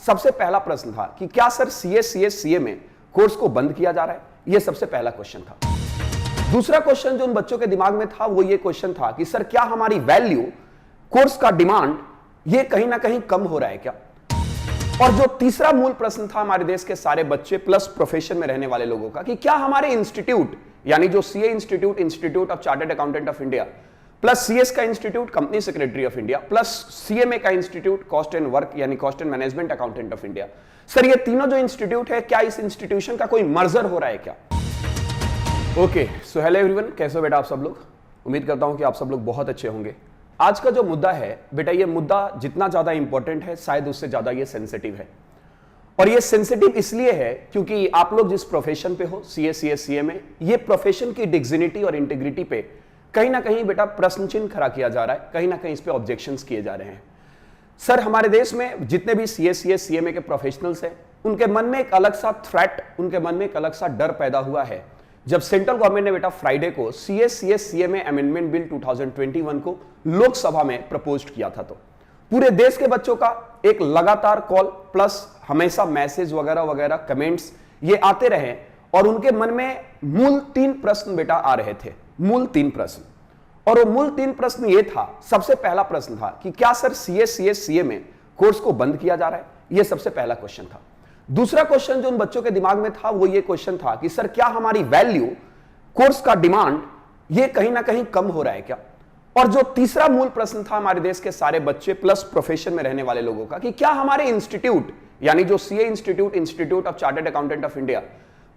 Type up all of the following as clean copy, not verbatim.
सबसे पहला प्रश्न था कि क्या सर सीए में कोर्स को बंद किया जा रहा है? यह सबसे पहला क्वेश्चन था। दूसरा क्वेश्चन जो उन बच्चों के दिमाग में था वो ये क्वेश्चन था कि सर क्या हमारी वैल्यू, कोर्स का डिमांड ये कहीं ना कहीं कम हो रहा है क्या? और जो तीसरा मूल प्रश्न था हमारे देश के सारे बच्चे प्लस प्रोफेशन में रहने वाले लोगों का कि क्या हमारे इंस्टीट्यूट यानी जो CA institute of chartered accountant of India plus CS का institute company secretary of India plus CMA का इंस्टीट्यूट कॉस्ट एंड वर्क यानी cost and management accountant of India, sir ये तीनों जो इंस्टीट्यूट है क्या इस इंस्टीट्यूशन का कोई मर्जर हो रहा है क्या? ओके, सो हेलो एवरीवन, कैसे हो बेटा आप सब लोग? उम्मीद करता हूं कि आप सब लोग बहुत अच्छे होंगे। आज का जो मुद्दा है बेटा, ये मुद्दा जितना ज्यादा इंपॉर्टेंट है शायद उससे ज्यादा ये सेंसिटिव है। और ये सेंसिटिव इसलिए है क्योंकि आप लोग जिस प्रोफेशन पे हो, सीएमए, ये प्रोफेशन की डिग्निटी और इंटीग्रिटी पे कहीं ना कहीं बेटा प्रश्न चिन्ह खड़ा किया जा रहा है, कहीं ना कहीं इस पे ऑब्जेक्शंस किए जा रहे हैं। सर हमारे देश में जितने भी सीएमए के प्रोफेशनल्स हैं उनके मन में एक अलग सा थ्रेट, उनके मन में एक अलग सा डर पैदा हुआ है जब सेंट्रल गवर्नमेंट ने बेटा फ्राइडे को सीएमए अमेंडमेंट बिल 2021 को लोकसभा में प्रपोज किया था। तो पूरे देश के बच्चों का एक लगातार कॉल प्लस हमेशा मैसेज वगैरह वगैरह कमेंट्स ये आते रहे और उनके मन में मूल 3 प्रश्न बेटा आ रहे थे, मूल 3 प्रश्न। और वो मूल 3 प्रश्न ये था, सबसे पहला प्रश्न था कि क्या सर सीएमए कोर्स को बंद किया जा रहा है? ये सबसे पहला क्वेश्चन था। दूसरा क्वेश्चन जो उन बच्चों के दिमाग में था वो ये क्वेश्चन था कि सर क्या हमारी वैल्यू, कोर्स का डिमांड ये कहीं ना कहीं कम हो रहा है क्या? और जो तीसरा मूल प्रश्न था हमारे देश के सारे बच्चे प्लस प्रोफेशन में रहने वाले लोगों का कि क्या हमारे इंस्टीट्यूट यानी जो CA institute of chartered accountant of India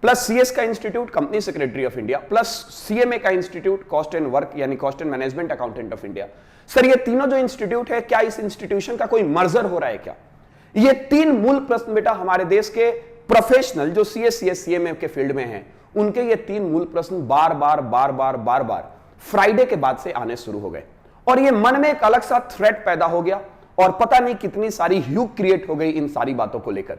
plus CS का institute company secretary of India plus CMA का इंस्टीट्यूट कॉस्ट एंड वर्क यानी cost and management accountant of India, sir ये तीनों जो इंस्टीट्यूट है क्या इस इंस्टीट्यूशन का कोई मर्जर हो रहा है क्या? ये 3 मूल प्रश्न बेटा हमारे देश के प्रोफेशनल जो सीएमए के फील्ड में हैं उनके ये 3 मूल प्रश्न बार बार फ्राइडे के बाद से आने शुरू हो गए और ये मन में एक अलग सा थ्रेट पैदा हो गया और पता नहीं कितनी सारी ह्यूक क्रिएट हो गई इन सारी बातों को लेकर।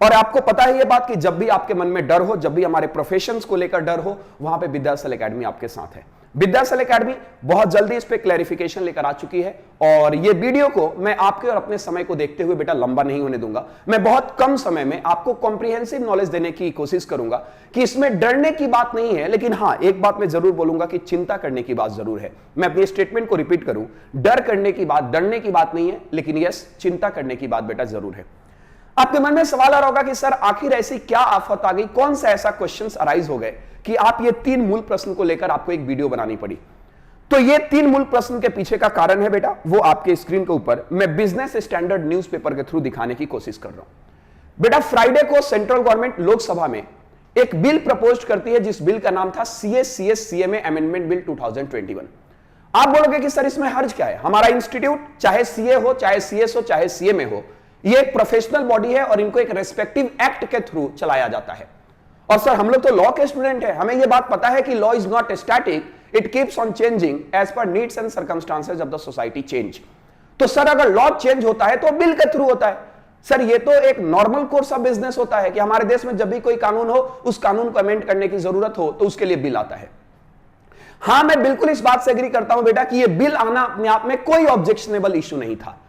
और आपको पता है ये बात कि जब भी आपके मन में डर हो, जब भी हमारे प्रोफेशंस को लेकर डर हो, वहां पे विद्यासल एकेडमी आपके साथ है। विद्यासल एकेडमी बहुत जल्दी इस पे क्लैरिफिकेशन लेकर आ चुकी है और ये वीडियो को मैं आपके और अपने समय को देखते हुए बेटा लंबा नहीं होने दूंगा। मैं बहुत कम समय में आपको कॉम्प्रिहेंसिव नॉलेज देने की कोशिश करूंगा कि इसमें डरने की बात नहीं है, लेकिन हाँ एक बात मैं जरूर बोलूंगा कि चिंता करने की बात जरूर है। मैं अपनी स्टेटमेंट को रिपीट करूं, डर करने की बात, डरने की बात नहीं है, लेकिन यस चिंता करने की बात बेटा जरूर है। आपके मन में सवाल आ रहा होगा कि सर आखिर ऐसी क्या आफत आ गई, कौन सा ऐसा क्वेश्चंस अराइज हो गए कि आप ये 3 मूल प्रश्न को लेकर आपको एक वीडियो बनानी पड़ी? तो ये 3 मूल प्रश्न के पीछे का कारण है बेटा, वो आपके स्क्रीन के ऊपर मैं बिजनेस स्टैंडर्ड न्यूज़पेपर के थ्रू दिखाने की कोशिश कर रहा हूं। बेटा फ्राइडे को सेंट्रल गवर्नमेंट लोकसभा में एक बिल प्रपोज करती है जिस बिल का नाम था सीएमए अमेंडमेंट बिल 2021। आप बोलोगे कि सर इसमें हर्ज क्या है? हमारा इंस्टीट्यूट चाहे सीए हो, चाहे सीएस हो, चाहे सीएमए हो, ये एक प्रोफेशनल बॉडी है और इनको एक रेस्पेक्टिव एक्ट के थ्रू चलाया जाता है। और सर हम लोग तो लॉ के स्टूडेंट हैं, हमें ये बात पता है कि law is not static, it keeps on changing as per needs and circumstances of the society change. तो सर अगर लॉ चेंज होता है तो बिल के थ्रू होता है। सर ये तो एक नॉर्मल कोर्स ऑफ बिजनेस होता है कि हमारे देश में जब भी कोई कानून हो, उस कानून को अमेंड करने की जरूरत हो तो उसके लिए बिल आता है। हां मैं बिल्कुल इस बात से एग्री करता हूं बेटा कि ये बिल आना अपने आप में कोई ऑब्जेक्शनेबल इश्यू नहीं था।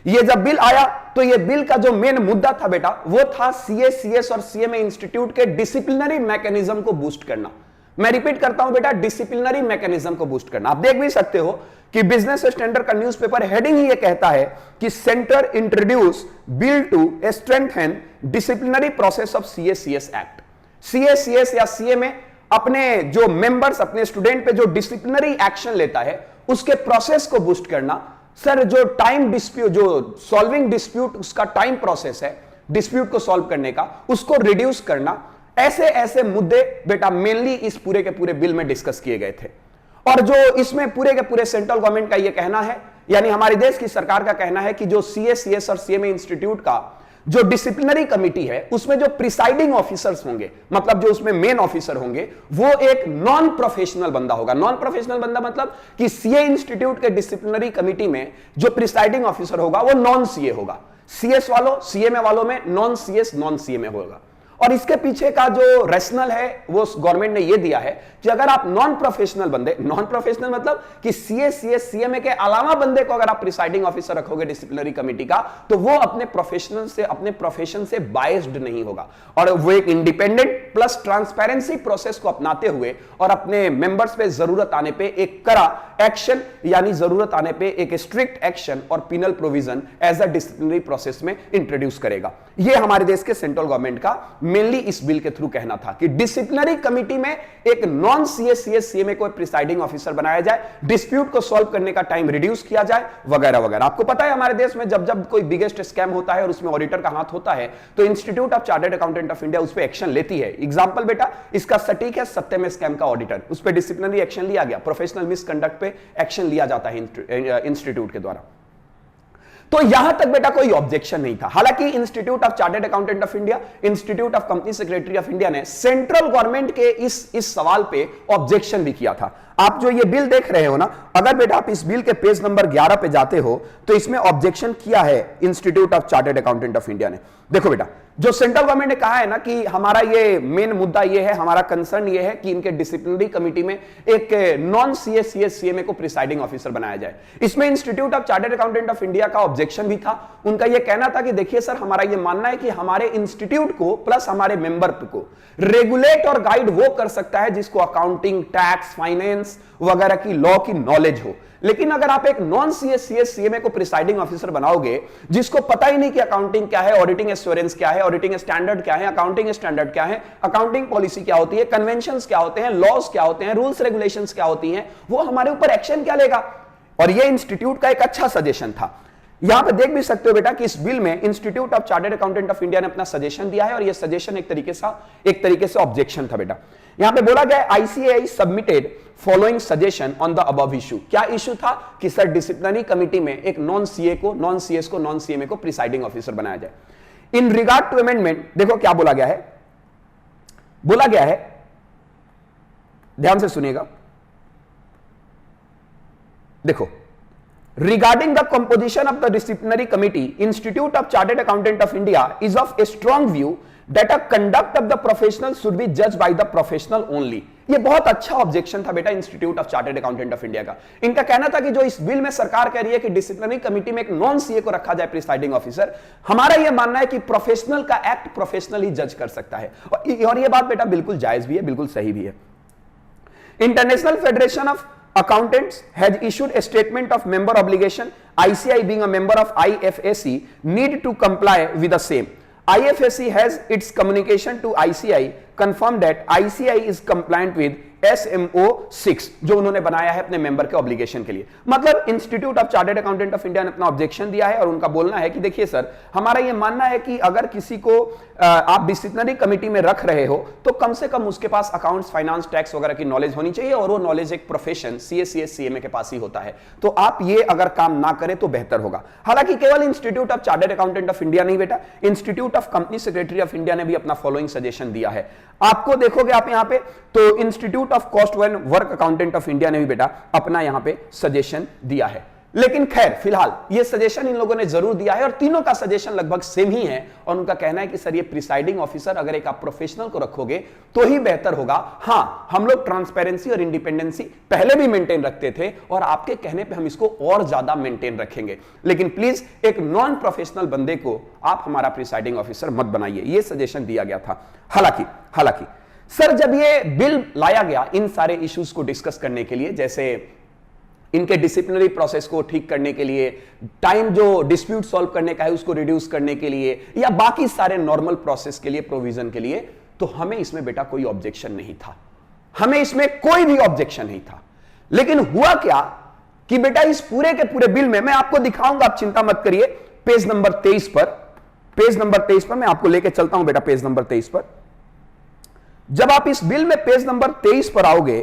ये जब बिल आया तो ये बिल का जो मेन मुद्दा था बेटा वो था सीएस और सीएमए इंस्टीट्यूट के डिसिप्लिनरी मैकेनिज्म को बूस्ट करना। मैं रिपीट करता हूं बेटा, डिसिप्लिनरी मैकेनिज्म को बूस्ट करना। आप देख भी सकते हो कि बिजनेस स्टैंडर्ड का न्यूज़पेपर हेडिंग ही ये कहता है कि centre introduce bill to strengthen disciplinary process of CS act. CS या सीएमए अपने जो मेंबर्स, अपने स्टूडेंट पे जो डिसिप्लिनरी एक्शन लेता है उसके प्रोसेस को बूस्ट करना। सर जो टाइम डिस्प्यूट, जो सॉल्विंग डिस्प्यूट उसका टाइम प्रोसेस है डिस्प्यूट को सॉल्व करने का, उसको रिड्यूस करना, ऐसे ऐसे मुद्दे बेटा मेनली इस पूरे के पूरे बिल में डिस्कस किए गए थे। और जो इसमें पूरे के पूरे सेंट्रल गवर्नमेंट का यह कहना है, यानी हमारे देश की सरकार का कहना है कि जो सीएस और सीएमए इंस्टीट्यूट का जो डिसिप्लिनरी कमिटी है उसमें जो प्रिसाइडिंग ऑफिसर्स होंगे, मतलब जो उसमें मेन ऑफिसर होंगे, वो एक नॉन प्रोफेशनल बंदा होगा। नॉन प्रोफेशनल बंदा मतलब कि सीए इंस्टीट्यूट के डिसिप्लिनरी कमिटी में जो प्रिसाइडिंग ऑफिसर होगा वो नॉन सीए होगा। सीएस वालों, सीएमए वालों में नॉन सीएस नॉन सीएमए होगा। और इसके पीछे का जो रैशनल है वो गवर्नमेंट ने ये दिया है कि अगर आप नॉन प्रोफेशनल बंदे, नॉन प्रोफेशनल मतलब कि सीए, सीएस, सीएमए के अलावा बंदे को अगर आप प्रिसाइडिंग ऑफिसर रखोगे डिसिप्लिनरी कमेटी का, तो वो अपने प्रोफेशन से बायस्ड नहीं होगा और वो एक इंडिपेंडेंट प्लस ट्रांसपेरेंसी प्रोसेस को अपनाते हुए और अपने मेंबर्स पे जरूरत आने पे एक कड़ा एक्शन, यानी जरूरत आने पे एक स्ट्रिक्ट एक्शन और penal provision as a disciplinary process में इंट्रोड्यूस करेगा। यह हमारे देश के सेंट्रल गवर्नमेंट का मेनली इस बिल के थ्रू कहना था कि डिसिप्लिनरी कमिटी में एक नॉन सीए, सीएस, सीएमए को प्रिसाइडिंग ऑफिसर बनाया जाए, डिस्प्यूट को सॉल्व करने का टाइम रिड्यूस किया जाए, वगैरह वगैरह। आपको पता है हमारे देश में जब जब कोई बिगेस्ट स्कैम होता है और उसमें ऑडिटर का हाथ होता है तो institute of chartered accountant of India उस पर एक्शन लेती है। एग्जांपल बेटा इसका सटीक है सत्यम स्कैम का ऑडिटर, उस पर डिसिप्लिनरी एक्शन लिया गया, प्रोफेशनल मिसकंडक्ट पे एक्शन लिया जाता है इंस्टीट्यूट के द्वारा। तो यहां तक बेटा कोई ऑब्जेक्शन नहीं था। हालांकि institute of chartered accountant of India, institute of company secretary of India ने सेंट्रल गवर्नमेंट के इस सवाल पे ऑब्जेक्शन भी किया था। आप जो ये बिल देख रहे हो ना, अगर बेटा आप इस बिल के पेज नंबर 11 पे जाते हो तो इसमें ऑब्जेक्शन किया है institute of chartered accountant of India ने। देखो बेटा, जो सेंट्रल गवर्नमेंट ने कहा है ना कि हमारा ये मेन मुद्दा ये है, हमारा कंसर्न ये है कि इनके डिसिप्लिनरी कमिटी में एक नॉन सीए, सीएस, सीएमए को प्रिसाइडिंग ऑफिसर बनाया जाए। इसमें institute of chartered accountant of India का ऑब्जेक्शन भी था। उनका यह कहना था कि देखिए सर, हमारा यह मानना है कि हमारे इंस्टीट्यूट को प्लस हमारे मेंबर को रेगुलेट और गाइड वो कर सकता है जिसको अकाउंटिंग, टैक्स, फाइनेंस वगैरह की लॉ की नॉलेज हो। लेकिन अगर आप एक नॉन सीएस, सीएस, सीएमए को प्रिसाइडिंग ऑफिसर बनाओगे जिसको पता ही नहीं कि अकाउंटिंग क्या है, ऑडिटिंग एश्योरेंस क्या है, ऑडिटिंग स्टैंडर्ड क्या है, अकाउंटिंग स्टैंडर्ड क्या है, अकाउंटिंग पॉलिसी क्या होती है, कन्वेंशंस क्या होते हैं, लॉज क्या होते हैं, रूल्स रेगुलेशंस क्या होती हैं, वो हमारे ऊपर एक्शन क्या लेगा। और ये इंस्टीट्यूट का एक अच्छा सजेशन था। यहां पे देख भी सकते हो बेटा कि इस बिल में institute of chartered accountant of India ने अपना सजेशन दिया है और यह सजेशन एक तरीके से ऑब्जेक्शन था बेटा। यहां पे बोला गया ICAI submitted following suggestion on the above issue. क्या इशू था कि सर डिसिप्लिनरी कमिटी में एक नॉन सीए को, नॉन सीएस को, नॉन सीएमए को प्रिसाइडिंग ऑफिसर बनाया जाए। इन रिगार्ड टू अमेंडमेंट देखो क्या बोला गया है, बोला गया है, ध्यान से सुनिएगा। देखो, regarding the composition of the disciplinary committee, Institute of Chartered Accountant of India is of a strong view that a conduct of the professional should be judged by the professional only। ये बहुत अच्छा objection था बेटा institute of chartered accountant of India का। इनका कहना था कि जो इस बिल में सरकार कह रही है कि डिसिप्लिनरी कमिटी में एक नॉन सीए को रखा जाए प्रिसाइडिंग ऑफिसर, हमारा यह मानना है कि प्रोफेशनल का एक्ट प्रोफेशनल ही जज कर सकता है। और यह बात बेटा बिल्कुल जायज भी है, बिल्कुल सही भी है। International federation of Accountants has issued a statement of member obligation. ICI being a member of IFAC need to comply with the same. IFAC has its communication to ICI confirmed that ICI is compliant with SMO 6 जो उन्होंने बनाया है अपने member के obligation के लिए। मतलब institute of chartered accountant of India ने अपना ऑब्जेक्शन दिया है और उनका बोलना है कि देखिए सर, हमारा ये मानना है कि अगर किसी को आप डिसिप्लिनरी कमिटी में रख रहे हो तो कम से कम उसके पास अकाउंट्स, फाइनेंस, टैक्स वगैरह की नॉलेज होनी चाहिए और वो नॉलेज एक प्रोफेशन सीए, सीएस, सीएमए के पास ही होता है। तो आप ये अगर काम ना करें तो बेहतर होगा। हालांकि केवल institute of chartered accountant of India नहीं बेटा, institute of company secretary of India ने भी अपना फॉलोइंग सजेशन दिया है। आपको देखोगे आप यहां पे तो institute of cost and work accountant of India ने भी बेटा अपना यहां पे सजेशन दिया है। लेकिन खैर फिलहाल ये सजेशन इन लोगों ने जरूर दिया है और तीनों का सजेशन लगभग सेम ही है और उनका कहना है कि सर ये प्रिसाइडिंग ऑफिसर अगर एक आप प्रोफेशनल को रखोगे तो ही बेहतर होगा। हां, हम लोग ट्रांसपेरेंसी और इंडिपेंडेंसी पहले भी मेंटेन रखते थे और आपके कहने पे हम इसको और ज्यादा मेंटेन रखेंगे, लेकिन प्लीज एक नॉन प्रोफेशनल बंदे को आप हमारा प्रिसाइडिंग ऑफिसर मत बनाइए, ये सजेशन दिया गया था। हालांकि सर जब ये बिल लाया गया इन सारे इश्यूज को डिस्कस करने के लिए, जैसे इनके डिसिप्लिनरी प्रोसेस को ठीक करने के लिए, टाइम जो डिस्प्यूट सॉल्व करने का है उसको रिड्यूस करने के लिए, या बाकी सारे नॉर्मल प्रोसेस के लिए, प्रोविजन के लिए, तो हमें इसमें बेटा कोई ऑब्जेक्शन नहीं था, हमें इसमें कोई भी ऑब्जेक्शन नहीं था। लेकिन हुआ क्या कि बेटा इस पूरे के पूरे बिल में मैं आपको दिखाऊंगा, आप चिंता मत करिए, पेज नंबर 23 पर मैं आपको लेके चलता हूं बेटा। पेज नंबर 23 पर जब आप इस बिल में पेज नंबर 23 पर आओगे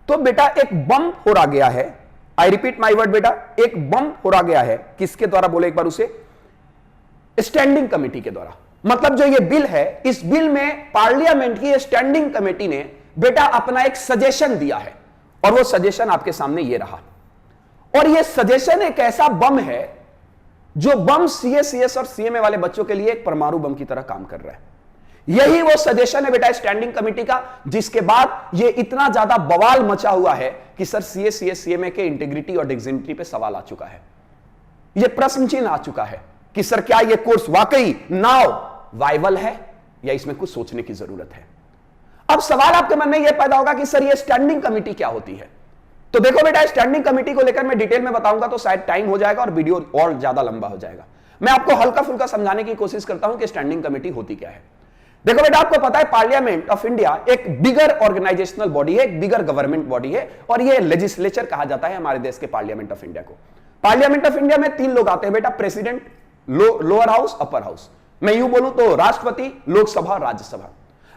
तो बेटा एक बम्प हो रहा गया है। आई रिपीट माई वर्ड बेटा, एक बम्प हो रहा गया है। किसके द्वारा बोले एक बार उसे? स्टैंडिंग कमेटी के द्वारा। मतलब जो ये बिल है, इस बिल में पार्लियामेंट की स्टैंडिंग कमेटी ने बेटा अपना एक सजेशन दिया है और वो सजेशन आपके सामने ये रहा। और ये सजेशन एक ऐसा बम है जो बम सीए, सीएस और सीएमए वाले बच्चों के लिए एक परमाणु बम की तरह काम कर रहा है। यही वो सजेशन है बेटा स्टैंडिंग कमेटी का, जिसके बाद ये इतना ज्यादा बवाल मचा हुआ है कि सर सीए सीएमए के इंटीग्रिटी और डिग्निटी पे सवाल आ चुका है, ये प्रश्न चिन्ह आ चुका है कि सर क्या ये कोर्स वाकई नाउ वाइबल है या इसमें कुछ सोचने की जरूरत है। अब सवाल आपके मन में यह पैदा होगा कि सर ये स्टैंडिंग कमेटी क्या होती है। तो देखो बेटा, स्टैंडिंग कमेटी को लेकर मैं डिटेल में बताऊंगा तो शायद टाइम हो जाएगा और वीडियो और ज्यादा लंबा हो जाएगा। मैं आपको हल्का फुल्का समझाने की कोशिश करता हूं कि स्टैंडिंग कमेटी होती क्या है। देखो बेटा, आपको पता है पार्लियामेंट ऑफ इंडिया एक बिगर ऑर्गेनाइजेशनल बॉडी है, एक बिगर गवर्नमेंट बॉडी है, और ये लेजिस्लेचर कहा जाता है हमारे देश के पार्लियामेंट ऑफ इंडिया को। पार्लियामेंट ऑफ इंडिया में 3 लोग आते हैं बेटा, president, lower house, upper house. मैं यूं बोलूं तो राष्ट्रपति, लोकसभा, राज्यसभा।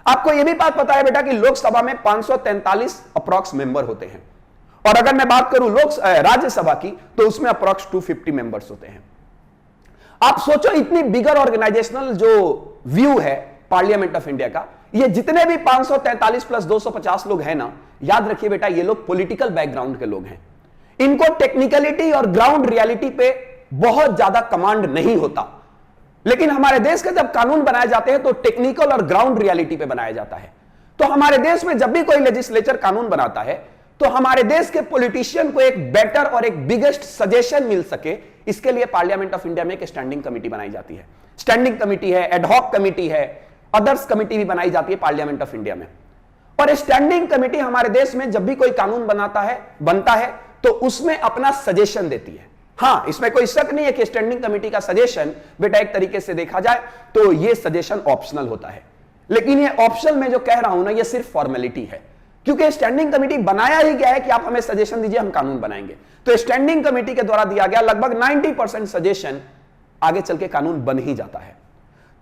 आपको यह भी बात पता है बेटा कि लोकसभा में 543 अप्रॉक्स मेंबर होते हैं, और अगर मैं बात करूं राज्यसभा की तो उसमें अप्रॉक्स 250 मेंबर्स होते हैं। आप सोचो, इतनी बिगर ऑर्गेनाइजेशनल जो व्यू है पार्लियामेंट ऑफ इंडिया का, ये जितने भी 543 प्लस 250 लोग हैं ना, याद रखिए बेटा ये लोग पॉलिटिकल बैकग्राउंड के लोग हैं। इनको टेक्निकलिटी और ग्राउंड रियलिटी पे बहुत ज्यादा कमांड नहीं होता, लेकिन हमारे देश के जब कानून बनाए जाते हैं तो टेक्निकल और ग्राउंड रियलिटी पे बनाया जाता है। तो हमारे देश में जब भी कोई लेजिस्लेचर कानून बनाता है तो हमारे देश के पॉलिटिशियन को एक बेटर और एक बिगेस्ट सजेशन मिल सके, इसके लिए पार्लियामेंट ऑफ इंडिया में एक स्टैंडिंग कमेटी बनाई जाती है। स्टैंडिंग कमेटी है, एडहॉक कमेटी है, अदर्स कमेटी भी बनाई जाती है पार्लियामेंट ऑफ इंडिया में। और स्टैंडिंग कमेटी हमारे देश में जब भी कोई कानून बनता है तो उसमें अपना सजेशन देती है। हां, इसमें कोई शक नहीं है कि स्टैंडिंग कमेटी का सजेशन बेटा एक तरीके से देखा जाए तो यह सजेशन ऑप्शनल होता है, लेकिन यह ऑप्शनल में जो कह रहा हूं ना, यह सिर्फ फॉर्मेलिटी है, क्योंकि स्टैंडिंग कमेटी बनाया ही गया है कि आप हमें सजेशन दीजिए, हम कानून बनाएंगे। तो स्टैंडिंग कमेटी के द्वारा दिया गया लगभग 90% सजेशन आगे चल के कानून बन ही जाता है।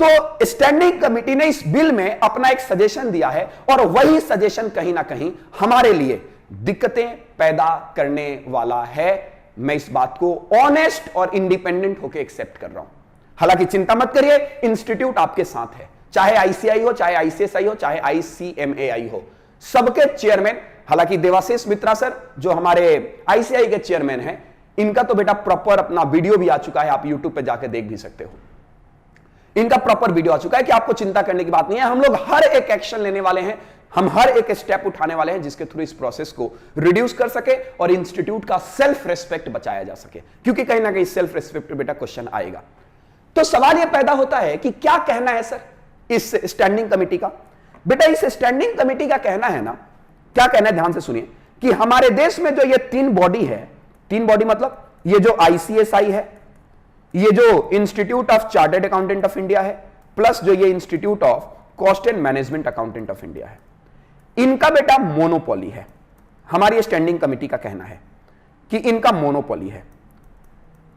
तो स्टैंडिंग कमेटी ने इस बिल में अपना एक सजेशन दिया है, और वही सजेशन कहीं ना कहीं हमारे लिए दिक्कतें पैदा करने वाला है। मैं इस बात को ऑनेस्ट और इंडिपेंडेंट होकर एक्सेप्ट कर रहा हूं। हालांकि चिंता मत करिए, इंस्टीट्यूट आपके साथ है, चाहे आईसीआई हो, चाहे आईसीएसआई हो, चाहे आईसीएमएआई हो, सबके चेयरमैन, हालांकि देवाशीष मित्रा सर जो हमारे आईसीआई के चेयरमैन हैं, इनका तो बेटा प्रॉपर अपना वीडियो भी आ चुका है, आप यूट्यूब पे जाकर देख भी सकते हो। इनका प्रॉपर वीडियो आ चुका है कि आपको चिंता करने की बात नहीं है। हम लोग हर एक एक्शन लेने वाले हैं, हम हर एक स्टेप उठाने वाले हैं जिसके थ्रू इस प्रोसेस को रिड्यूस कर सके और इंस्टीट्यूट का सेल्फ रेस्पेक्ट बचाया जा सके, क्योंकि कहीं ना कहीं सेल्फ रेस्पेक्ट बेटा क्वेश्चन आएगा। तो सवाल यह पैदा होता है कि क्या कहना है सर इस स्टैंडिंग कमेटी का। बेटा इस स्टैंडिंग कमेटी का कहना है ना, क्या कहना है ध्यान से सुनिए, कि हमारे देश में जो ये 3 बॉडी है, 3 बॉडी मतलब ये जो आईसीएसआई है, ये जो institute of chartered accountant of India है, प्लस जो ये institute of cost and management accountant of India है, इनका बेटा मोनोपोली है। हमारी स्टैंडिंग कमेटी का कहना है कि इनका मोनोपोली है।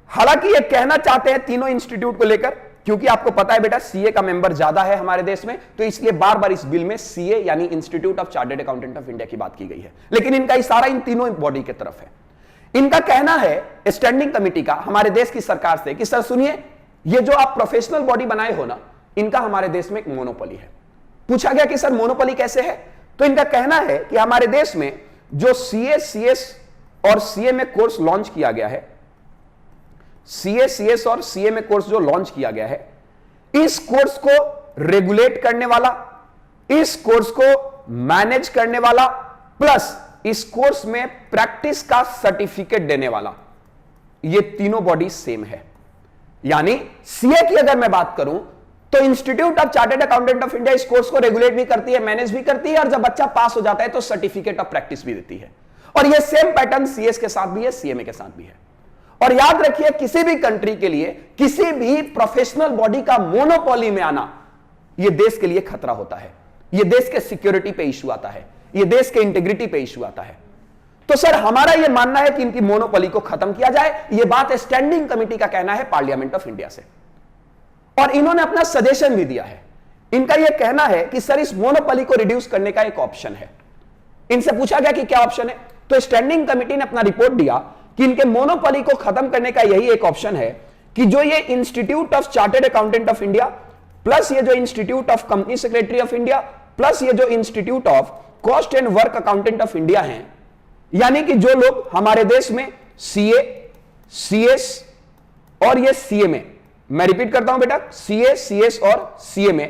हालांकि ये कहना चाहते हैं तीनों इंस्टीट्यूट को लेकर, क्योंकि आपको पता है बेटा सीए का मेंबर ज्यादा है हमारे देश में, तो इसलिए बार बार इस बिल में सीए यानी institute of chartered accountant of India की बात की गई है, लेकिन इनका इशारा इन तीनों बॉडी की तरफ है। इनका कहना है स्टैंडिंग कमेटी का हमारे देश की सरकार से कि सर सुनिए, ये जो आप प्रोफेशनल बॉडी बनाए हो ना, इनका हमारे देश में एक मोनोपोली है। पूछा गया कि सर मोनोपोली कैसे है, तो इनका कहना है कि हमारे देश में जो सीए सीएस और सीए में कोर्स लॉन्च किया गया है, सीए सीएस और सीए में कोर्स जो लॉन्च किया गया है, इस कोर्स को रेगुलेट करने वाला, इस कोर्स को मैनेज करने वाला, प्लस इस कोर्स में प्रैक्टिस का सर्टिफिकेट देने वाला, ये तीनों बॉडी सेम है। यानी सीए की अगर मैं बात करूं तो institute of chartered accountant of India इस कोर्स को रेगुलेट भी करती है, मैनेज भी करती है, और जब बच्चा पास हो जाता है तो सर्टिफिकेट ऑफ प्रैक्टिस भी देती है। और ये सेम पैटर्न सीएस के साथ भी है, सीएमए के साथ भी है। और याद रखिए, किसी भी कंट्री के लिए किसी भी प्रोफेशनल बॉडी का मोनोपोली में आना, यह देश के लिए खतरा होता है, यह देश के सिक्योरिटी पे इश्यू आता है, यह देश के इंटीग्रिटी पे इश्यू आता है। तो सर हमारा यह मानना है कि इनकी मोनोपोली को खत्म किया जाए, यह बात स्टैंडिंग कमेटी का कहना है पार्लियामेंट ऑफ इंडिया से, और इन्होंने अपना सजेशन भी दिया है। इनका यह कहना है कि सर इस मोनोपोली को रिड्यूस करने का एक ऑप्शन है। इनसे पूछा गया कि क्या ऑप्शन है, तो स्टैंडिंग कमेटी ने अपना रिपोर्ट दिया कि इनके मोनोपोली को खत्म करने का यही एक ऑप्शन है कि जो ये institute of chartered accountant of India, plus ये जो institute of company secretary of India, plus ये जो institute of cost and work accountant of India हैं, यानी कि जो लोग हमारे देश में सीए, सीएस और ये सीएमए, मैं रिपीट करता हूं बेटा, सीए, सीएस और सीएमए,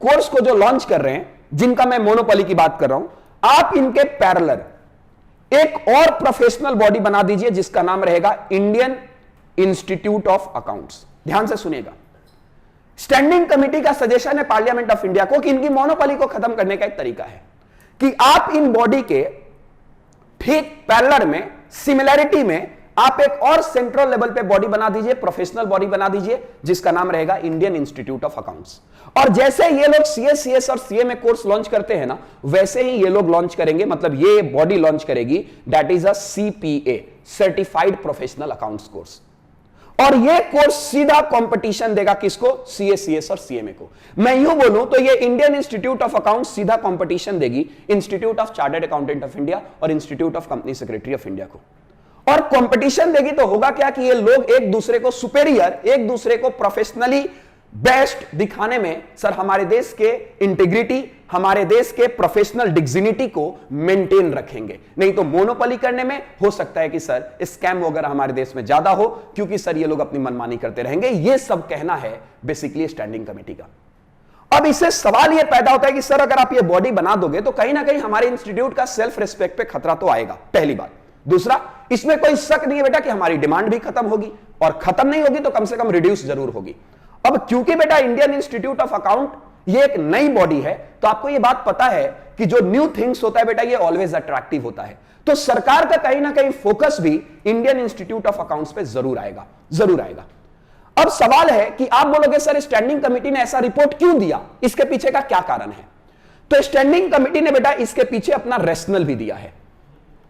कोर्स को जो लॉन्च कर रहे हैं, जिनका मैं मोनोपोली की बात कर रहा हूं, आप इनके पैरेलल एक और प्रोफेशनल बॉडी बना दीजिए जिसका नाम रहेगा इंडियन इंस्टीट्यूट ऑफ अकाउंट्स। ध्यान से सुनिएगा, स्टैंडिंग कमेटी का सजेशन है पार्लियामेंट ऑफ इंडिया को कि इनकी मोनोपोली को खत्म करने का एक तरीका है कि आप इन बॉडी के ठीक पैरेलल में, सिमिलैरिटी में, आप एक और सेंट्रल लेवल पे बॉडी बना दीजिए, प्रोफेशनल बॉडी बना दीजिए जिसका नाम रहेगा इंडियन इंस्टीट्यूट ऑफ अकाउंट्स। और जैसे ये लोग सीएस, सीएस और सीए में कोर्स लॉन्च करते हैं ना, वैसे ही ये लोग लॉन्च करेंगे, मतलब ये बॉडी लॉन्च करेगी, that is a CPA, certified professional accounts course. और ये कोर्स सीधा कंपटीशन देगा किसको? सीए, सीएस और सीएमए को। मैं यूं बोलूं तो ये इंडियन इंस्टीट्यूट ऑफ अकाउंट्स सीधा कंपटीशन देगी institute of chartered accountant of India और institute of company secretary of India को। और कंपटीशन देगी तो होगा क्या कि ये लोग एक दूसरे को सुपेरियर, एक दूसरे को प्रोफेशनली बेस्ट दिखाने में सर हमारे देश के इंटीग्रिटी, हमारे देश के प्रोफेशनल डिग्निटी को मेंटेन रखेंगे। नहीं तो मोनोपोली करने में हो सकता है कि सर स्कैम वगैरह हमारे देश में ज्यादा हो, क्योंकि सर ये लोग अपनी मनमानी करते रहेंगे। ये सब कहना है बेसिकली स्टैंडिंग कमेटी का। अब इससे सवाल यह पैदा होता है कि सर अगर आप ये बॉडी बना दोगे तो कहीं ना कहीं हमारे इंस्टीट्यूट का सेल्फ रिस्पेक्ट पे खतरा तो आएगा, पहली बात। दूसरा, इसमें कोई शक नहीं है बेटा कि हमारी डिमांड भी खत्म होगी, और खत्म नहीं होगी तो कम से कम रिड्यूस जरूर होगी। अब क्योंकि बेटा इंडियन इंस्टीट्यूट ऑफ अकाउंट ये एक नई बॉडी है, तो आपको ये बात पता है कि जो न्यू थिंग्स होता है बेटा ये ऑलवेज अट्रैक्टिव होता है। तो सरकार का कहीं ना कहीं फोकस भी इंडियन इंस्टीट्यूट ऑफ अकाउंट्स पे जरूर आएगा, जरूर आएगा। अब सवाल है कि आप बोलोगे सर स्टैंडिंग कमेटी ने ऐसा रिपोर्ट क्यों दिया, इसके पीछे का क्या कारण है? तो स्टैंडिंग कमेटी ने बेटा इसके पीछे अपना रेशनल भी दिया है।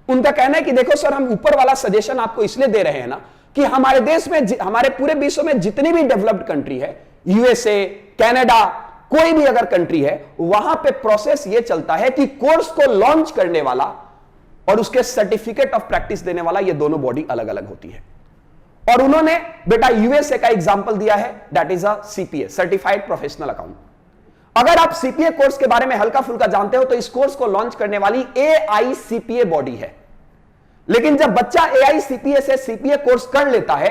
उनका कहना है कि देखो सर, हम ऊपर वाला सजेशन आपको इसलिए दे रहे हैं ना कि हमारे देश में, हमारे पूरे विश्व में जितनी भी डेवलप्ड कंट्री है, यूएसए, कनाडा, कोई भी अगर कंट्री है, वहां पे प्रोसेस ये चलता है कि कोर्स को लॉन्च करने वाला और उसके सर्टिफिकेट ऑफ प्रैक्टिस देने वाला, ये दोनों बॉडी अलग अलग होती है। और उन्होंने बेटा यूएसए का एग्जांपल दिया है, that is a CPA, certified professional account. अगर आप सीपीए कोर्स के बारे में हल्का फुल्का जानते हो तो इस कोर्स को लॉन्च करने वाली एआईसीपीए बॉडी है। लेकिन जब बच्चा एआईसीपीए से सीपीए कोर्स कर लेता है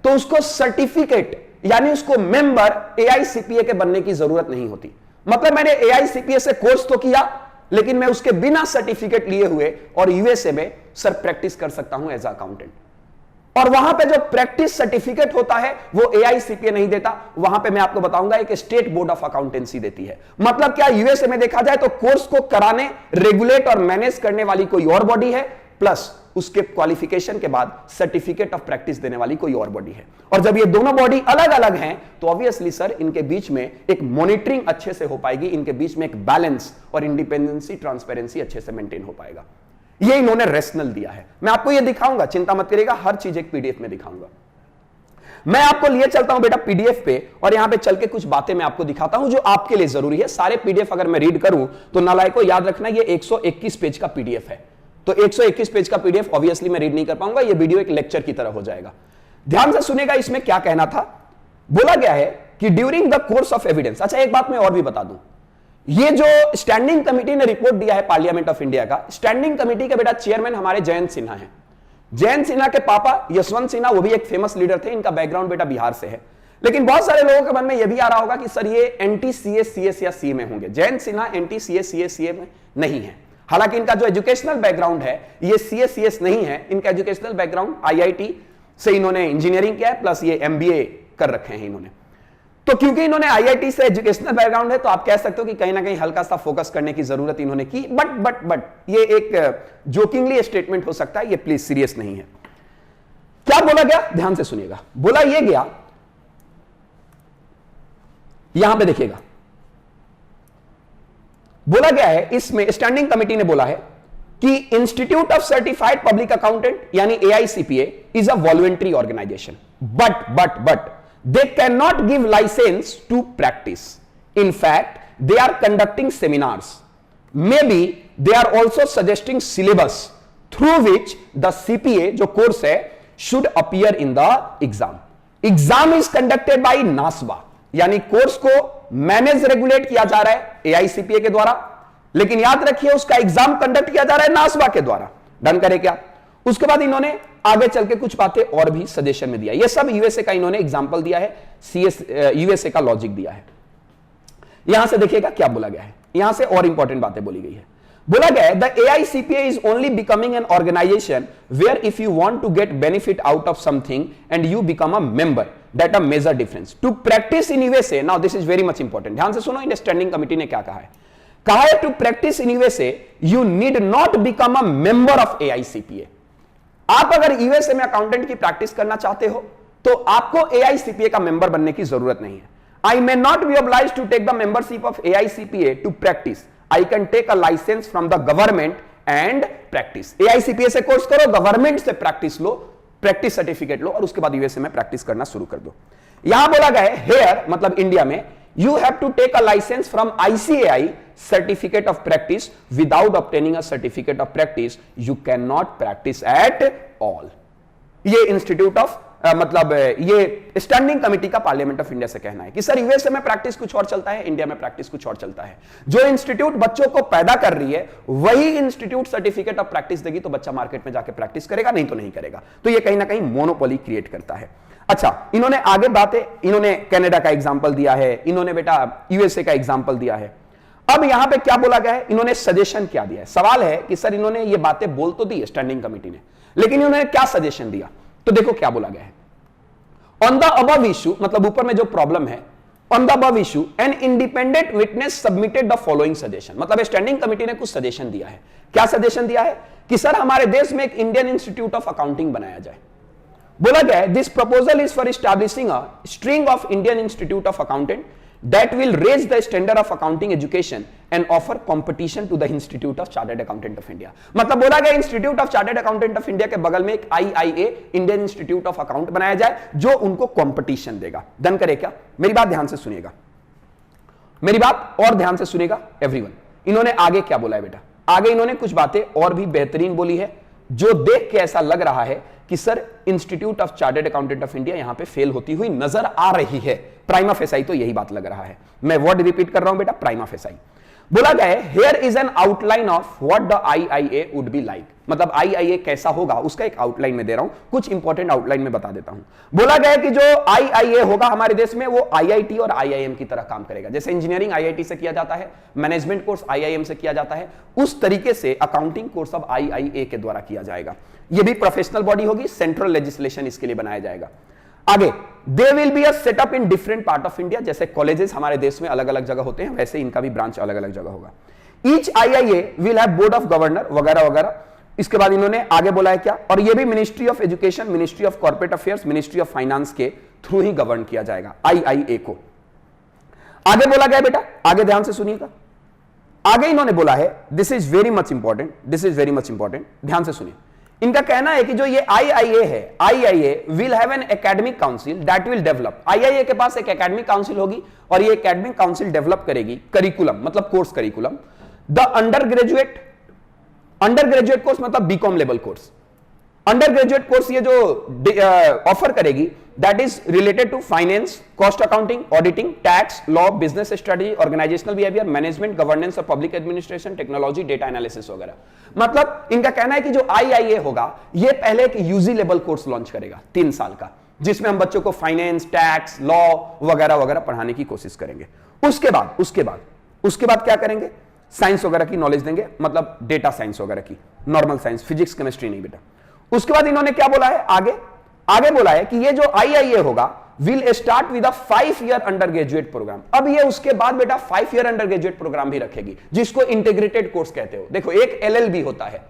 तो उसको सर्टिफिकेट यानी उसको मेंबर एआईसीपीए के बनने की जरूरत नहीं होती। मतलब मैंने एआईसीपीए से कोर्स तो किया, लेकिन मैं उसके बिना सर्टिफिकेट लिए हुए और यूएसए में सर प्रैक्टिस कर सकता हूं एज अकाउंटेंट। और वहां पे जो प्रैक्टिस सर्टिफिकेट होता है वो एआईसीपीए नहीं देता, वहां पे मैं आपको बताऊंगा एक स्टेट बोर्ड ऑफ अकाउंटेंसी देती है। मतलब क्या, यूएसए में देखा जाए तो कोर्स को कराने, रेगुलेट और मैनेज करने वाली कोई और बॉडी है, प्लस उसके क्वालिफिकेशन के बाद सर्टिफिकेट ऑफ प्रैक्टिस देने वाली कोई और बॉडी है। और जब ये दोनों बॉडी अलग अलग हैं तो ऑब्वियसली सर इनके बीच में एक मॉनिटरिंग अच्छे से हो पाएगी, इनके बीच में एक बैलेंस और इंडिपेंडेंसी, ट्रांसपेरेंसी अच्छे से मेंटेन हो पाएगा। ये इन्होंने रेशनल दिया है। मैं आपको ये दिखाऊंगा, चिंता मत करिएगा, हर चीज एक पीडीएफ में दिखाऊंगा। मैं आपको लिए चलता हूं बेटा पीडीएफ पे, और यहां पे चल के कुछ बातें मैं आपको दिखाता हूं जो आपके लिए जरूरी है। सारे पीडीएफ अगर मैं रीड करूं तो नालायकों याद रखना ये 121 पेज का पीडीएफ है, तो 121 पेज का पीडीएफ ऑब्वियसली मैं रीड नहीं कर पाऊंगा, ये वीडियो एक लेक्चर की तरह हो जाएगा। ध्यान से सुनेगा, इसमें क्या कहना था। बोला गया है कि during the course of evidence. अच्छा एक बात मैं और भी बता दूं, ये जो स्टैंडिंग कमेटी ने रिपोर्ट दिया है पार्लियामेंट ऑफ इंडिया का, स्टैंडिंग कमेटी के बेटा चेयरमैन हमारे जयंत सिन्हा हैं। जयंत सिन्हा के पापा यशवंत सिन्हा, वो भी एक फेमस लीडर थे, इनका बैकग्राउंड बेटा बिहार से है। लेकिन बहुत सारे लोगों के मन में यह भी आ रहा होगा कि सर ये एंटी सीएस, सीएस या सी में होंगे। Jayant Sinha anti CS, CS, CA में नहीं है। हालांकि इनका जो एजुकेशनल बैकग्राउंड है ये सीएस, सीएस नहीं है, इनका एजुकेशनल बैकग्राउंड आईआईटी से इन्होंने इंजीनियरिंग किया है, प्लस ये एमबीए कर रखे हैं इन्होंने। तो क्योंकि इन्होंने आईआईटी से एजुकेशनल बैकग्राउंड है तो आप कह सकते हो कि कहीं ना कहीं हल्का सा फोकस करने की जरूरत इन्होंने की। बट ये एक जोकिंगली स्टेटमेंट हो सकता है, ये प्लीज सीरियस नहीं है। क्या बोला गया, ध्यान से सुनिएगा। बोला ये गया, यहां पे देखिएगा, बोला गया है इसमें, स्टैंडिंग कमेटी ने बोला है कि institute of certified public accountant यानी AICPA is a voluntary organisation, but they cannot give license to practice. In fact, they are conducting seminars. Maybe they are also suggesting syllabus through which the CPA जो course है should appear in the exam. Exam is conducted by NASBA, यानी course को manage regulate किया जा रहा है AICPA के द्वारा, लेकिन याद रखिए उसका एग्जाम कंडक्ट किया जा रहा है नासबा के द्वारा। डन करे क्या? उसके बाद इन्होंने आगे चल के कुछ बातें और भी सजेशन में दिया। ये सब यूएसए का इन्होंने एग्जांपल दिया है, सीएस यूएसए का लॉजिक दिया है। यहां से देखिएगा क्या बोला गया है, यहां से और इंपॉर्टेंट बातें बोली गई है। बोला गया है the AICPA is only becoming an organisation where if you want to get benefit out of something and you become a member, that a major difference to practice in USA. Now this is very much important, ध्यान से सुनो, इन standing committee ने क्या कहा है। कहा है to practice in USA you need not become a member of AICPA। आप अगर यूएसए में अकाउंटेंट की प्रैक्टिस करना चाहते हो तो आपको AICPA का मेंबर बनने की जरूरत नहीं है। I may not be obliged to take the membership of AICPA to practice. I can take a license from the government and practice. AICPA से कोर्स करो, गवर्नमेंट से प्रैक्टिस लो, प्रैक्टिस सर्टिफिकेट लो और उसके बाद यूएसए में प्रैक्टिस करना शुरू कर दो। यहां बोला गया है हेयर मतलब इंडिया में you have to take a license from ICAI certificate of practice. Without obtaining a certificate of practice you cannot practice at all. ये इंस्टीट्यूट ऑफ मतलब ये स्टैंडिंग कमिटी का पार्लियामेंट ऑफ इंडिया से कहना है कि सर यूएसए में practice कुछ और चलता है, इंडिया में प्रैक्टिस कुछ और चलता है। जो इंस्टीट्यूट बच्चों को पैदा कर रही है वही इंस्टीट्यूट सर्टिफिकेट ऑफ प्रैक्टिस देगी तो बच्चा मार्केट में जाकर प्रैक्टिस करेगा, नहीं तो नहीं करेगा। तो ये कहीं ना कहीं मोनोपोली क्रिएट करता है। अच्छा, इन्होंने आगे बातें, इन्होंने कनाडा का एग्जाम्पल दिया है, इन्होंने बेटा यूएसए का एग्जाम्पल दिया है। अब यहां पे क्या बोला गया है, इन्होंने सजेशन क्या दिया है। सवाल है कि सर इन्होंने ये बातें बोल तो दी स्टैंडिंग कमिटी ने, लेकिन इन्होंने क्या सजेशन दिया। तो देखो क्या बोला गया है, ऑन द अबव इशू मतलब ऊपर में जो प्रॉब्लम है, on the above issue an independent witness submitted the following suggestion. मतलब स्टैंडिंग कमिटी ने कुछ सजेशन दिया है। क्या सजेशन दिया है कि सर हमारे देश में एक इंडियन इंस्टीट्यूट ऑफ अकाउंटिंग बनाया जाए। बोला गया है this proposal is for establishing a string of Indian institute of accountant that will raise the standard of accounting education and offer competition to the Institute of Chartered Accountant of India। मतलब बोला गया institute of chartered accountant of India के बगल में एक IIA Indian institute of account बनाया जाए जो उनको कंपटीशन देगा। डन करे क्या? मेरी बात ध्यान से सुनिएगा, मेरी बात और ध्यान से सुनिएगा एवरीवन। इन्होंने आगे क्या बोला है बेटा, आगे इन्होंने कुछ बातें और भी बेहतरीन बोली है जो देख के ऐसा लग रहा है कि sir institute of chartered accountant of India यहां पे फेल होती हुई नजर आ रही है। प्राइमा फेसाई तो यही बात लग रहा है, मैं वर्ड रिपीट कर रहा हूं बेटा, प्राइमा फेसाई। बोला गया है here is an outline of what the IIA would be like. मतलब IIA कैसा होगा उसका एक आउटलाइन में दे रहा हूं, कुछ इंपॉर्टेंट आउटलाइन में बता देता हूं। बोला गया है कि जो IIA होगा हमारे देश में वो IIT और IIM की तरह काम करेगा। जैसे इंजीनियरिंग IIT से किया जाता है, मैनेजमेंट कोर्स IIM से किया जाता है, उस तरीके से अकाउंटिंग कोर्स अब IIA के द्वारा किया जाएगा। ये भी प्रोफेशनल बॉडी होगी, सेंट्रल लेजिस्लेशन इसके लिए बनाया जाएगा। आगे they will be a setup in different part of India. जैसे कॉलेजेस हमारे देश में अलग अलग जगह होते हैं वैसे इनका भी ब्रांच अलग अलग जगह होगा। Each IIA will have board of governor वगैरह वगैरह। इसके बाद इन्होंने आगे बोला है क्या, और ये भी ministry of education, ministry of corporate affairs, ministry of finance के थ्रू ही गवर्न किया जाएगा IIA को। आगे बोला गया बेटा, आगे ध्यान से सुनिएगा, आगे इन्होंने बोला है this is very much important, this is very much important, ध्यान से सुनिए। इनका कहना है कि जो ये IIA है, IIA will have an academic council that will develop. IIA के पास एक एकेडमिक काउंसिल होगी और ये एकेडमिक काउंसिल डेवलप करेगी करिकुलम मतलब course curriculum, the undergraduate course मतलब BCom level course. Undergraduate course ये जो ऑफर करेगी that is related to finance, cost accounting, auditing, tax, law, business strategy, organisational behaviour, management, governance और public administration, technology, data analysis वगैरह। मतलब इनका कहना है कि जो IIA होगा ये पहले एक UG लेवल कोर्स लॉन्च करेगा 3 साल का, जिसमें हम बच्चों को फाइनेंस, टैक्स, लॉ वगैरह वगैरह पढ़ाने की कोशिश करेंगे। उसके बाद क्या करेंगे, साइंस वगैरह की नॉलेज देंगे, मतलब डेटा साइंस वगैरह की, नॉर्मल साइंस, फिजिक्स, केमिस्ट्री नहीं बेटा। उसके बाद इन्होंने क्या बोला है, आगे बोला है कि ये जो IIA होगा will start with a 5 year under graduate programme. अब ये उसके बाद बेटा 5 ईयर अंडर ग्रेजुएट प्रोग्राम भी रखेगी जिसको इंटीग्रेटेड कोर्स कहते हो। देखो एक LLB होता है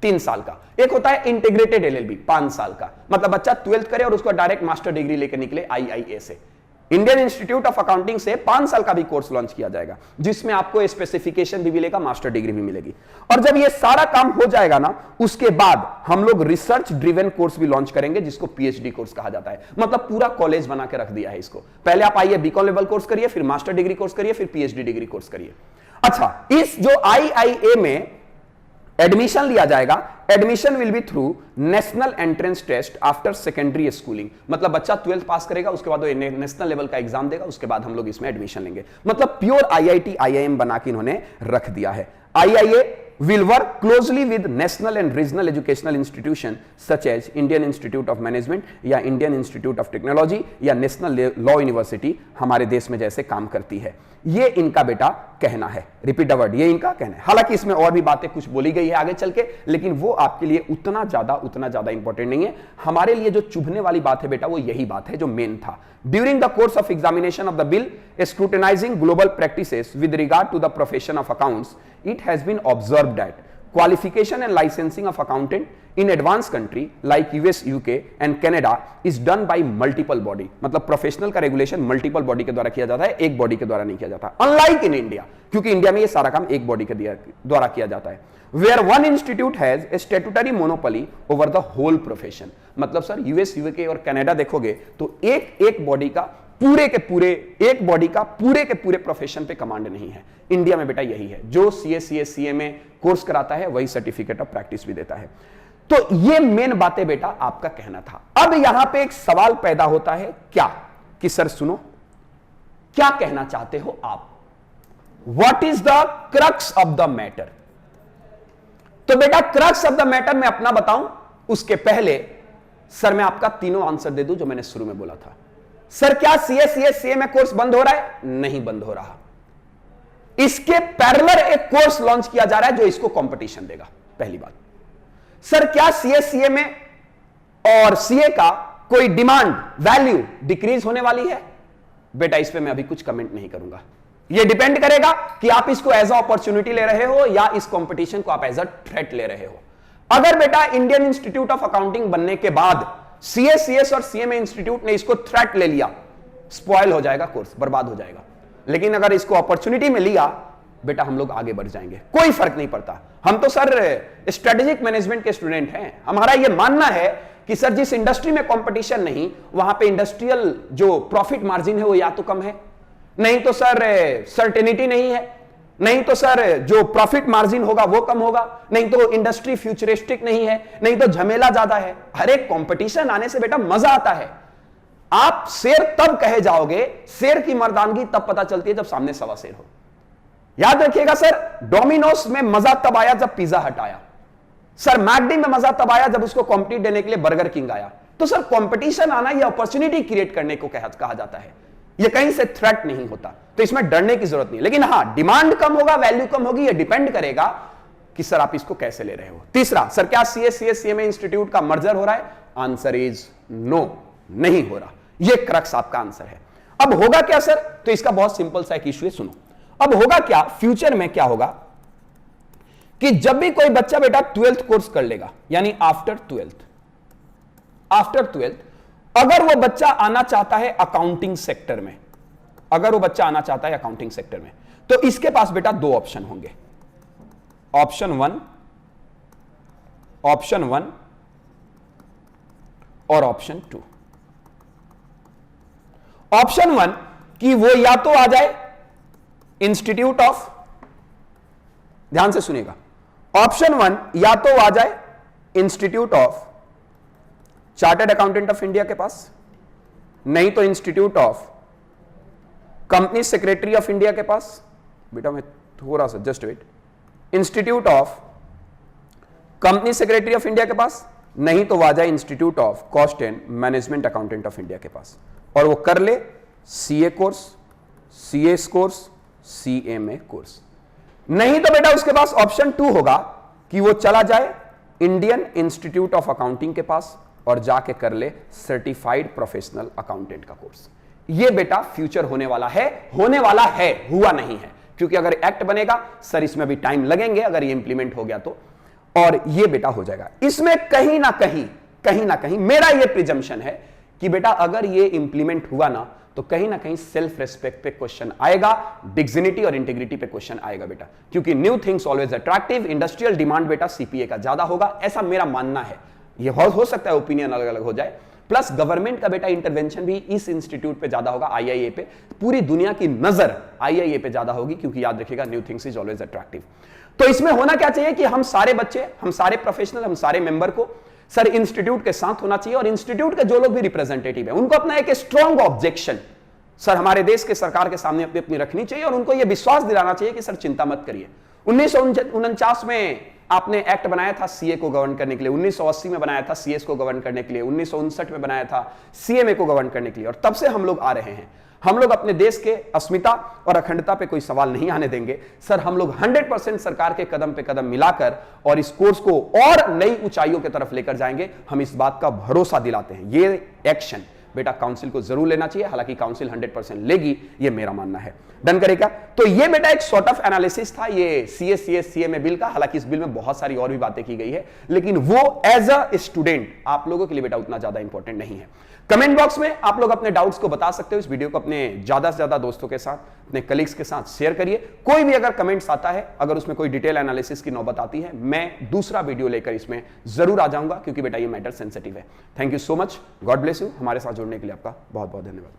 3 साल का, एक होता है इंटीग्रेटेड LLB 5 साल का, मतलब बच्चा 12th करे और उसको डायरेक्ट मास्टर डिग्री लेकर निकले IIA से। इंडियन इंस्टीट्यूट ऑफ अकाउंटिंग से 5 साल का भी कोर्स लॉन्च किया जाएगा जिसमें आपको स्पेसिफिकेशन भी मिलेगा, मास्टर डिग्री भी मिलेगी। और जब ये सारा काम हो जाएगा ना उसके बाद हम लोग रिसर्च ड्रिवन कोर्स भी लॉन्च करेंगे जिसको PhD कोर्स कहा जाता है। मतलब पूरा कॉलेज बना के रख दिया है इसको। पहले आप आइए बीकॉम लेवल कोर्स करिए, फिर मास्टर डिग्री कोर्स करिए, फिर PhD डिग्री कोर्स करिए। अच्छा, इस जो IIA में एडमिशन लिया जाएगा, admission will be through national entrance test after secondary schooling. मतलब बच्चा 12th पास करेगा, उसके बाद वो नेशनल लेवल का एग्जाम देगा, उसके बाद हम लोग इसमें एडमिशन लेंगे। मतलब प्योर IIT IIM बना के इन्होंने रख दिया है। IIA will work closely with national and regional educational institutions such as Indian Institute of Management या Indian Institute of Technology या National Law University हमारे देश में जैसे काम करती है। ये इनका बेटा कहना है, रिपीट द वर्ड, ये इनका कहना है। हालांकि इसमें और भी बातें कुछ बोली गई है आगे चल के, लेकिन वो आपके लिए उतना ज्यादा इंपॉर्टेंट नहीं है। हमारे लिए जो चुभने वाली बात है बेटा वो यही बात है जो मेन था। During the course of examination of the bill scrutinising global practices with regard to the profession of accounts, it has been observed that qualification and licensing of accountant in advanced country like US, UK and Canada is done by multiple body। मतलब professional का regulation multiple body के द्वारा किया जाता है, एक body के द्वारा नहीं किया जाता, अनलाइक इन इंडिया, क्योंकि इंडिया में ये सारा काम एक बॉडी के द्वारा किया जाता है। Where one institute has a statutory monopoly over the whole profession। मतलब सर US, UK और कनाडा देखोगे तो एक बॉडी का पूरे के पूरे प्रोफेशन पे कमांड नहीं है। इंडिया में बेटा यही है, जो CA में कोर्स कराता है वही सर्टिफिकेट ऑफ प्रैक्टिस भी देता है। तो ये मेन बातें बेटा आपका कहना था। अब यहां पे एक सवाल पैदा होता है क्या, कि सर सुनो, क्या कहना चाहते हो आप, what is the crux of the matter. तो बेटा क्रक्स ऑफ द मैटर मैं अपना बताऊं उसके पहले सर मैं आपका तीनों आंसर दे दूं जो मैंने शुरू में बोला था। सर क्या CA में कोर्स बंद हो रहा है? नहीं बंद हो रहा। इसके पैरेलल एक कोर्स लॉन्च किया जा रहा है जो इसको कंपटीशन देगा, पहली बात। सर क्या CA में और CA का कोई डिमांड वैल्यू डिक्रीज होने वाली है? बेटा इस पे मैं अभी कुछ कमेंट नहीं करूंगा। यह डिपेंड करेगा कि आप इसको एज अ अपॉर्चुनिटी ले रहे हो या इस कंपटीशन को आप एज अ थ्रेट ले रहे हो। अगर बेटा इंडियन इंस्टीट्यूट ऑफ अकाउंटिंग बनने के बाद CS और CMA इंस्टीट्यूट ने इसको थ्रेट ले लिया, स्पॉइल हो जाएगा कोर्स, बर्बाद हो जाएगा। लेकिन अगर इसको अपॉर्चुनिटी में लिया बेटा हम लोग आगे बढ़ जाएंगे, कोई फर्क नहीं पड़ता। हम तो सर स्ट्रेटेजिक मैनेजमेंट के स्टूडेंट हैं। हमारा यह मानना है कि सर जिस इंडस्ट्री में कंपटीशन नहीं वहां पे इंडस्ट्रियल जो प्रॉफिट मार्जिन है वो या तो कम है, नहीं तो सर सर्टेनिटी नहीं है, नहीं तो सर जो प्रॉफिट मार्जिन होगा वो कम होगा, नहीं तो इंडस्ट्री फ्यूचरिस्टिक नहीं है, नहीं तो झमेला ज्यादा है। हर एक कंपटीशन आने से बेटा मजा आता है। आप शेर तब कहे जाओगे, शेर की मर्दानगी तब पता चलती है जब सामने सवा शेर हो। याद रखिएगा सर, डोमिनोज में मजा तब आया जब पिज्जा हट आया, सर मैकडी में मजा तब आया जब उसको कॉम्पिटिट देने के लिए बर्गर किंग आया। तो सर कंपटीशन आना यह अपॉर्चुनिटी क्रिएट करने को कहा जाता है, यह कहीं से थ्रेट नहीं होता। तो इसमें डरने की जरूरत नहीं। लेकिन हां डिमांड कम होगा, वैल्यू कम होगी, यह डिपेंड करेगा कि सर आप इसको कैसे ले रहे हो। तीसरा, सर क्या CMA इंस्टीट्यूट का मर्जर हो रहा है? आंसर इज नो, नहीं हो रहा। यह क्रक्स आपका आंसर है। अब होगा क्या सर? तो इसका बहुत सिंपल सा एक इश्यू है, सुनो। अब होगा क्या, फ्यूचर में क्या होगा कि जब भी कोई बच्चा बेटा 12th कोर्स कर लेगा, यानी आफ्टर 12th, अगर वो बच्चा आना चाहता है अकाउंटिंग सेक्टर में, अगर वो बच्चा आना चाहता है अकाउंटिंग सेक्टर में, तो इसके पास बेटा दो ऑप्शन होंगे, ऑप्शन वन और ऑप्शन टू। ऑप्शन वन कि वो या तो आ जाए इंस्टीट्यूट ऑफ, ध्यान से सुनिएगा, ऑप्शन वन या तो आ जाए institute of chartered accountant of India के पास, नहीं तो institute of company secretary of India के पास। बेटा मैं थोड़ा सा just wait, institute of company secretary of India के पास, नहीं तो आ जाए institute of cost and management accountant of India के पास, और वो कर ले CA course, CS course, CMA course. नहीं तो बेटा उसके पास ऑप्शन 2 होगा कि वो चला जाए इंडियन इंस्टीट्यूट ऑफ अकाउंटिंग के पास और जाके कर ले सर्टिफाइड प्रोफेशनल अकाउंटेंट का कोर्स। ये बेटा फ्यूचर होने वाला है, हुआ नहीं है, क्योंकि अगर एक्ट बनेगा सर इसमें भी टाइम लगेंगे, अगर ये इंप्लीमेंट हो गया तो, और ये बेटा हो जाएगा। इसमें कहीं ना कहीं मेरा ये प्रिजम्पशन है कि बेटा अगर ये इंप्लीमेंट हुआ ना तो कहीं ना कहीं सेल्फ रेस्पेक्ट पे क्वेश्चन आएगा, डिग्निटी और इंटीग्रिटी पे क्वेश्चन आएगा बेटा, क्योंकि new things always attractive, industrial demand बेटा CPA का ज्यादा होगा, ऐसा मेरा मानना है। ये हो सकता है ओपिनियन अलग अलग हो जाए, प्लस गवर्नमेंट का बेटा इंटरवेंशन भी इस इंस्टीट्यूट पे ज्यादा होगा, IIA पे। पूरी दुनिया की नजर IIA पे ज्यादा होगी, क्योंकि याद रखिएगा new things is always attractive. तो इसमें होना क्या चाहिए कि हम सारे बच्चे, हम सारे प्रोफेशनल, हम सारे मेंबर को सर इंस्टीट्यूट के साथ होना चाहिए, और इंस्टीट्यूट के जो लोग भी रिप्रेजेंटेटिव है उनको अपना एक स्ट्रॉन्ग ऑब्जेक्शन सर हमारे देश के सरकार के सामने अपनी रखनी चाहिए, और उनको यह विश्वास दिलाना चाहिए कि सर चिंता मत करिए, 1949 में आपने एक्ट बनाया था सीए को गवर्न करने के लिए, 1980 में बनाया था सीएस को गवर्न करने के लिए, 1959 में बनाया था सीएमए को गवर्न करने के लिए, और तब से हम लोग आ रहे हैं। हम लोग अपने देश के अस्मिता और अखंडता पे कोई सवाल नहीं आने देंगे सर। हम लोग 100% सरकार के कदम पे कदम मिलाकर और इस कोर्स को और नई ऊंचाइयों की तरफ लेकर जाएंगे, हम इस बात का भरोसा दिलाते हैं। ये एक्शन बेटा काउंसिल को जरूर लेना चाहिए, हालांकि काउंसिल 100% लेगी, ये मेरा मानना है। डन करेगा? तो ये बेटा एक सॉर्ट ऑफ एनालिसिस था ये सीएमए बिल का। हालांकि इस बिल में बहुत सारी और भी बातें की गई है, लेकिन वो एज अ स्टूडेंट आप लोगों के लिए बेटा उतना ज्यादा इंपॉर्टेंट नहीं है। कमेंट बॉक्स में आप लोग अपने डाउट्स को बता सकते हो। इस वीडियो को अपने ज्यादा से ज्यादा दोस्तों के साथ, अपने कलीग्स के साथ शेयर करिए। कोई भी अगर कमेंट्स आता है, अगर उसमें कोई डिटेल एनालिसिस की नौबत आती है, मैं दूसरा वीडियो लेकर इसमें जरूर आ जाऊंगा, क्योंकि बेटा ये मैटर सेंसिटिव है। Thank you so much, God bless you. हमारे साथ जुड़ने के लिए आपका बहुत बहुत धन्यवाद।